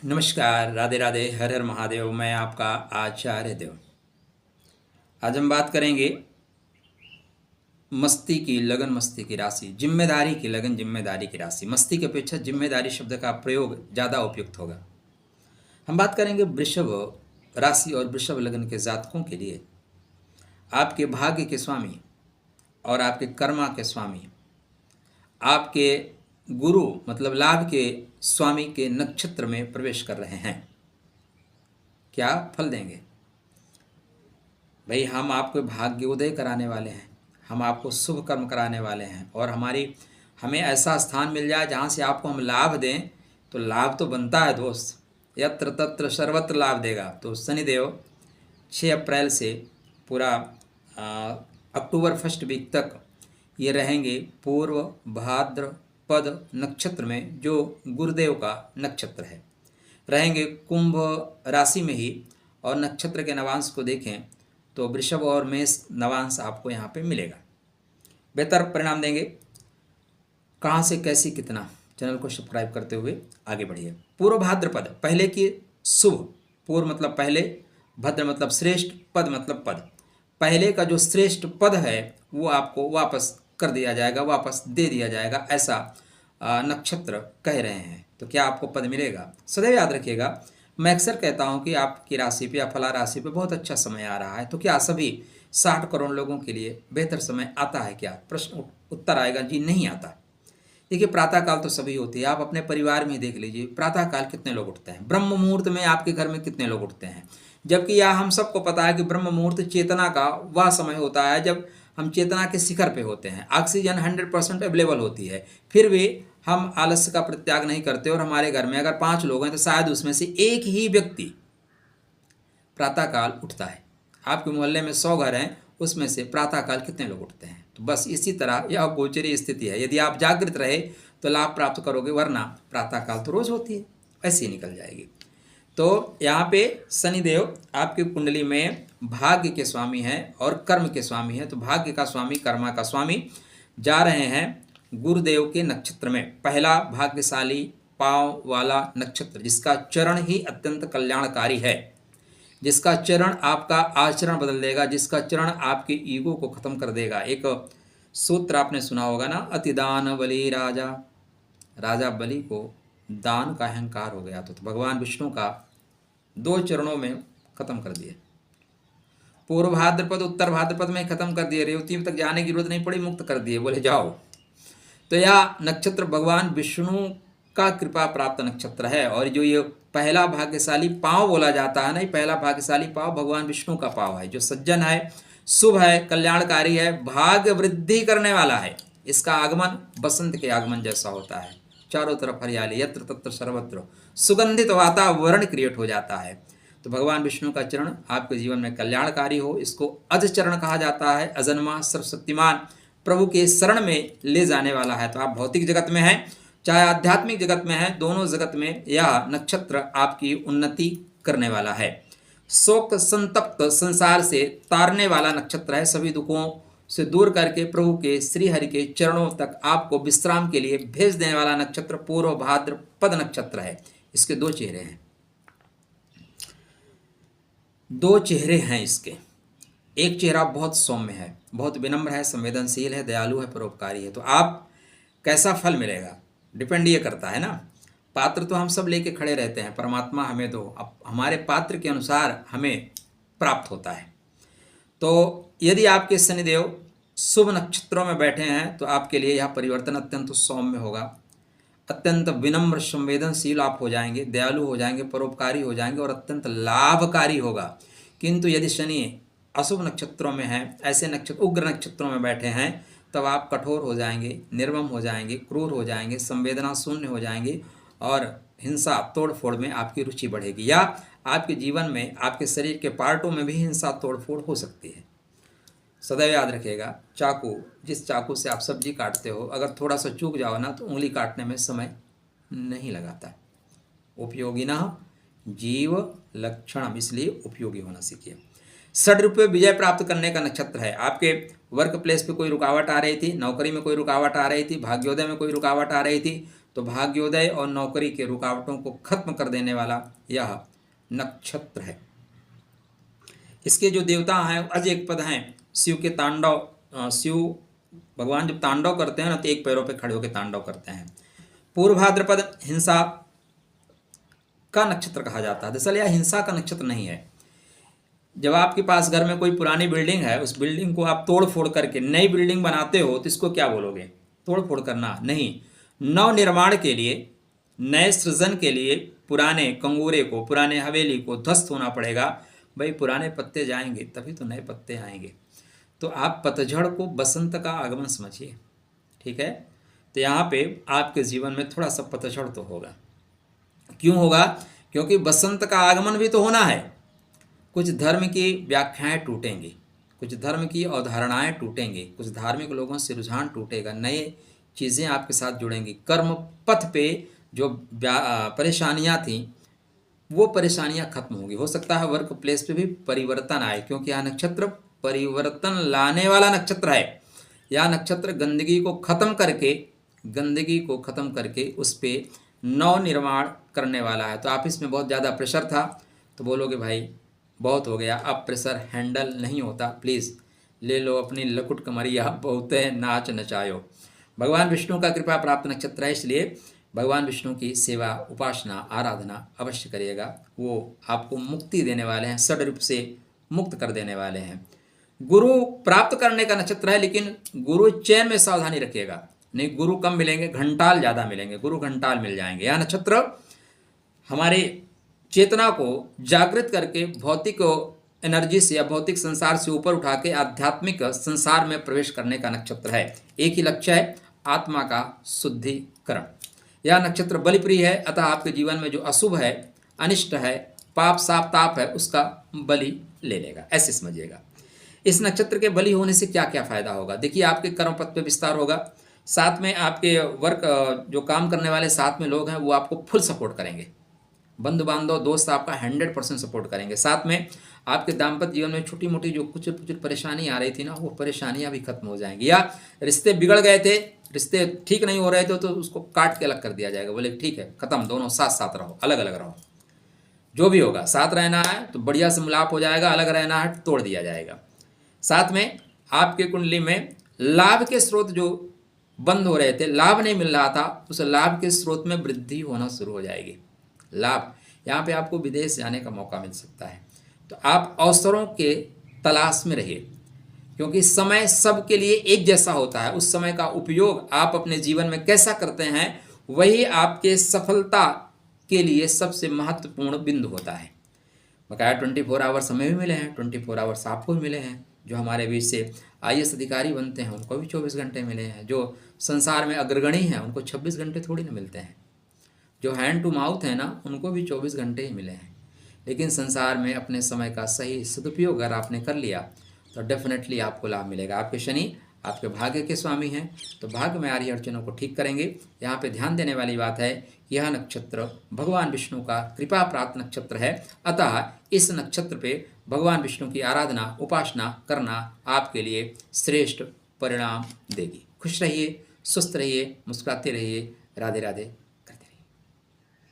नमस्कार, राधे राधे, हर हर महादेव। मैं आपका आचार्य देव। आज हम बात करेंगे मस्ती की लगन, मस्ती की राशि, जिम्मेदारी की लगन, जिम्मेदारी की राशि। मस्ती की अपेक्षा जिम्मेदारी शब्द का प्रयोग ज़्यादा उपयुक्त होगा। हम बात करेंगे वृषभ राशि और वृषभ लगन के जातकों के लिए। आपके भाग्य के स्वामी और आपके कर्मा के स्वामी, आपके गुरु मतलब लाभ के स्वामी के नक्षत्र में प्रवेश कर रहे हैं। क्या फल देंगे? भाई, हम आपको भाग्योदय कराने वाले हैं, हम आपको शुभ कर्म कराने वाले हैं और हमें ऐसा स्थान मिल जाए जहाँ से आपको हम लाभ दें। तो लाभ तो बनता है दोस्त, यत्र तत्र सर्वत्र लाभ देगा। तो शनिदेव 6 अप्रैल से पूरा अक्टूबर फर्स्ट वीक तक ये रहेंगे पूर्व भाद्रपद नक्षत्र में, जो गुरुदेव का नक्षत्र है। रहेंगे कुंभ राशि में ही, और नक्षत्र के नवांश को देखें तो वृषभ और मेष नवांश आपको यहाँ पे मिलेगा। बेहतर परिणाम देंगे। कहाँ से कैसी कितना, चैनल को सब्सक्राइब करते हुए आगे बढ़िए। पूर्व भाद्रपद, पहले की शुभ, पूर्व मतलब पहले, भद्र मतलब श्रेष्ठ, पद मतलब पद। पहले का जो श्रेष्ठ पद है वो आपको वापस कर दिया जाएगा, वापस दे दिया जाएगा, ऐसा नक्षत्र कह रहे हैं। तो क्या आपको पद मिलेगा? सदैव याद रखिएगा, मैं अक्सर कहता हूं कि आपकी राशि पे या फला राशि पे बहुत अच्छा समय आ रहा है। तो क्या सभी 60 करोड़ लोगों के लिए बेहतर समय आता है क्या? प्रश्न उत्तर आएगा जी नहीं आता। देखिए, प्रातःकाल तो सभी होती है। आप अपने परिवार में ही देख लीजिए, प्रातःकाल कितने लोग उठते हैं? ब्रह्म मुहूर्त में आपके घर में कितने लोग उठते हैं? जबकि यह हम सबको पता है कि ब्रह्म मुहूर्त चेतना का वह समय होता है जब हम चेतना के शिखर पे होते हैं, ऑक्सीजन 100% अवेलेबल होती है। फिर भी हम आलस्य का परित्याग नहीं करते, और हमारे घर में अगर 5 लोग हैं तो शायद उसमें से एक ही व्यक्ति प्रातःकाल उठता है। आपके मोहल्ले में 100 घर हैं, उसमें से प्रातःकाल कितने लोग उठते हैं? तो बस इसी तरह यह गोचरीय स्थिति है। यदि आप जागृत रहे तो लाभ प्राप्त करोगे, वरना प्रातःकाल तो रोज होती है, ऐसी निकल जाएगी। तो यहाँ पे शनिदेव आपकी कुंडली में भाग्य के स्वामी हैं और कर्म के स्वामी हैं। तो भाग्य का स्वामी, कर्मा का स्वामी जा रहे हैं गुरुदेव के नक्षत्र में। पहला भाग्यशाली पांव वाला नक्षत्र, जिसका चरण ही अत्यंत कल्याणकारी है, जिसका चरण आपका आचरण बदल देगा, जिसका चरण आपके ईगो को खत्म कर देगा। एक सूत्र आपने सुना होगा ना, अतिदान बलि राजा। राजा बलि को दान का अहंकार हो गया तो भगवान विष्णु का 2 चरणों में खत्म कर दिए। पूर्व भाद्रपद उत्तर भाद्रपद में खत्म कर दिए, रेवती तक जाने की जरूरत नहीं पड़ी, मुक्त कर दिए, बोले जाओ। तो यह नक्षत्र भगवान विष्णु का कृपा प्राप्त नक्षत्र है। और जो ये पहला भाग्यशाली पांव बोला जाता है ना, पहला भाग्यशाली पांव भगवान विष्णु का पांव है, जो सज्जन है, शुभ है, कल्याणकारी है, भाग्य वृद्धि करने वाला है। इसका आगमन बसंत के आगमन जैसा होता है, चारों तरफ हरियाली, यत्र तत्र सर्वत्र, सुगंधित वातावरण क्रिएट हो जाता है। तो भगवान विष्णु का चरण आपके जीवन में कल्याणकारी हो, इसको अज चरण कहा जाता है। अजन्मा सर्वशक्तिमान प्रभु के शरण में ले जाने वाला है। तो आप भौतिक जगत में हैं चाहे आध्यात्मिक जगत में हैं, दोनों जगत में यह नक्षत्र आपकी उन्नति करने वाला है। शोक संतप्त संसार से तारने वाला नक्षत्र है। सभी दुखों से दूर करके प्रभु के श्री हरि के चरणों तक आपको विश्राम के लिए भेज देने वाला नक्षत्र पूर्व भाद्रपद नक्षत्र है। इसके 2 चेहरे हैं, 2 चेहरे हैं इसके। एक चेहरा बहुत सौम्य है, बहुत विनम्र है, संवेदनशील है, दयालु है, परोपकारी है। तो आप कैसा फल मिलेगा डिपेंड ये करता है ना। पात्र तो हम सब लेके खड़े रहते हैं, परमात्मा हमें दो, अब हमारे पात्र के अनुसार हमें प्राप्त होता है। तो यदि आपके शनिदेव शुभ नक्षत्रों में बैठे हैं तो आपके लिए यह परिवर्तन अत्यंत सौम्य होगा, अत्यंत विनम्र संवेदनशील आप हो जाएंगे, दयालु हो जाएंगे, परोपकारी हो जाएंगे और अत्यंत लाभकारी होगा। किंतु यदि शनि अशुभ नक्षत्रों में है, ऐसे नक्षत्र उग्र नक्षत्रों में बैठे हैं, तब आप कठोर हो जाएंगे, निर्मम हो जाएंगे, क्रूर हो जाएंगे, संवेदना शून्य हो जाएंगे और हिंसा तोड़फोड़ में आपकी रुचि बढ़ेगी, या आपके जीवन में आपके शरीर के पार्टों में भी हिंसा तोड़फोड़ हो सकती है। सदैव याद रखिएगा, चाकू, जिस चाकू से आप सब्जी काटते हो, अगर थोड़ा सा चूक जाओ ना तो उंगली काटने में समय नहीं लगाता। उपयोगिनः जीव लक्षणम, इसलिए उपयोगी होना सीखिए। षड्रूपे विजय प्राप्त करने का नक्षत्र है। आपके वर्क प्लेस पे कोई रुकावट आ रही थी, नौकरी में कोई रुकावट आ रही थी, भाग्योदय में कोई रुकावट आ रही थी, तो भाग्योदय और नौकरी के रुकावटों को खत्म कर देने वाला यह नक्षत्र है। इसके जो देवता हैं अजेक पद हैं। शिव के तांडव, शिव भगवान जब तांडव करते हैं ना तो एक पैरों पे खड़े होकर तांडव करते हैं। पूर्व भाद्रपद हिंसा का नक्षत्र कहा जाता है। दरअसल यह हिंसा का नक्षत्र नहीं है। जब आपके पास घर में कोई पुरानी बिल्डिंग है, उस बिल्डिंग को आप तोड़ फोड़ करके नई बिल्डिंग बनाते हो तो इसको क्या बोलोगे? तोड़ फोड़ करना नहीं। नव निर्माण के लिए, नए सृजन के लिए पुराने कंगूरे को, पुराने हवेली को ध्वस्त होना पड़ेगा। भाई पुराने पत्ते जाएंगे तभी तो नए पत्ते आएंगे। तो आप पतझड़ को बसंत का आगमन समझिए, ठीक है। तो यहाँ पे आपके जीवन में थोड़ा सा पतझड़ तो होगा। क्यों होगा? क्योंकि बसंत का आगमन भी तो होना है। कुछ धर्म की व्याख्याएं टूटेंगी, कुछ धर्म की अवधारणाएं टूटेंगी, कुछ धार्मिक लोगों से रुझान टूटेगा, नए चीज़ें आपके साथ जुड़ेंगी। कर्म पथ पे जो परेशानियां थीं वो परेशानियां खत्म होंगी। हो सकता है वर्क प्लेस पे भी परिवर्तन आए, क्योंकि यह नक्षत्र परिवर्तन लाने वाला नक्षत्र है। यह नक्षत्र गंदगी को खत्म करके उस पर नव निर्माण करने वाला है। तो ऑफिस में बहुत ज़्यादा प्रेशर था तो बोलोगे भाई बहुत हो गया, अब प्रेशर हैंडल नहीं होता, प्लीज़ ले लो अपनी लकुट कमरिया, बहुत है नाच नचायो। भगवान विष्णु का कृपा प्राप्त नक्षत्र है, इसलिए भगवान विष्णु की सेवा, उपासना, आराधना अवश्य करिएगा। वो आपको मुक्ति देने वाले हैं, षड रूप से मुक्त कर देने वाले हैं। गुरु प्राप्त करने का नक्षत्र है, लेकिन गुरु चयन में सावधानी रखिएगा। नहीं, गुरु कम मिलेंगे, घंटाल ज़्यादा मिलेंगे, गुरु घंटाल मिल जाएंगे। यह नक्षत्र हमारे चेतना को जागृत करके भौतिक एनर्जी से या भौतिक संसार से ऊपर उठा के आध्यात्मिक संसार में प्रवेश करने का नक्षत्र है। एक ही लक्ष्य है, आत्मा का शुद्धिकरण। यह नक्षत्र बलिप्रिय है, अतः आपके जीवन में जो अशुभ है, अनिष्ट है, पाप साप ताप है, उसका बलि ले लेगा, ऐसे समझिएगा। इस नक्षत्र के बलि होने से क्या क्या फायदा होगा? देखिए, आपके कर्म पथ पे विस्तार होगा, साथ में आपके वर्क जो काम करने वाले साथ में लोग हैं वो आपको फुल सपोर्ट करेंगे। बंधु बांधव दोस्त आपका 100% सपोर्ट करेंगे। साथ में आपके दाम्पत्य जीवन में छोटी मोटी जो कुछ परेशानी आ रही थी ना, वो परेशानियां भी खत्म हो जाएंगी। या रिश्ते बिगड़ गए थे, रिश्ते ठीक नहीं हो रहे थे, तो उसको काट के अलग कर दिया जाएगा। बोले ठीक है, खत्म, दोनों साथ साथ रहो, अलग अलग रहो। जो भी होगा, साथ रहना है तो बढ़िया से मिलाप हो जाएगा, अलग रहना है तोड़ दिया जाएगा। साथ में आपके कुंडली में लाभ के स्रोत जो बंद हो रहे थे, लाभ नहीं मिल रहा था, उस लाभ के स्रोत में वृद्धि होना शुरू हो जाएगी। लाभ, यहाँ पे आपको विदेश जाने का मौका मिल सकता है। तो आप अवसरों के तलाश में रहिए, क्योंकि समय सबके लिए एक जैसा होता है। उस समय का उपयोग आप अपने जीवन में कैसा करते हैं, वही आपके सफलता के लिए सबसे महत्वपूर्ण बिंदु होता है। बकाया 24 आवर समय भी मिले हैं, 24 आवर्स आपको भी मिले हैं। जो हमारे बीच से IAS अधिकारी बनते हैं उनको भी 24 घंटे मिले हैं। जो संसार में अग्रगणी हैं उनको 26 घंटे थोड़ी ना मिलते हैं। जो हैंड टू माउथ है ना, उनको भी 24 घंटे ही मिले हैं। लेकिन संसार में अपने समय का सही सदुपयोग अगर आपने कर लिया तो डेफिनेटली आपको लाभ मिलेगा। आपके शनि आपके भाग्य के स्वामी हैं, तो भाग्य में आ रही अड़चनों को ठीक करेंगे। यहाँ पे ध्यान देने वाली बात है, यह नक्षत्र भगवान विष्णु का कृपा प्राप्त नक्षत्र है, अतः इस नक्षत्र पे भगवान विष्णु की आराधना, उपासना करना आपके लिए श्रेष्ठ परिणाम देगी। खुश रहिए, स्वस्थ रहिए, मुस्कुराते रहिए। राधे राधे।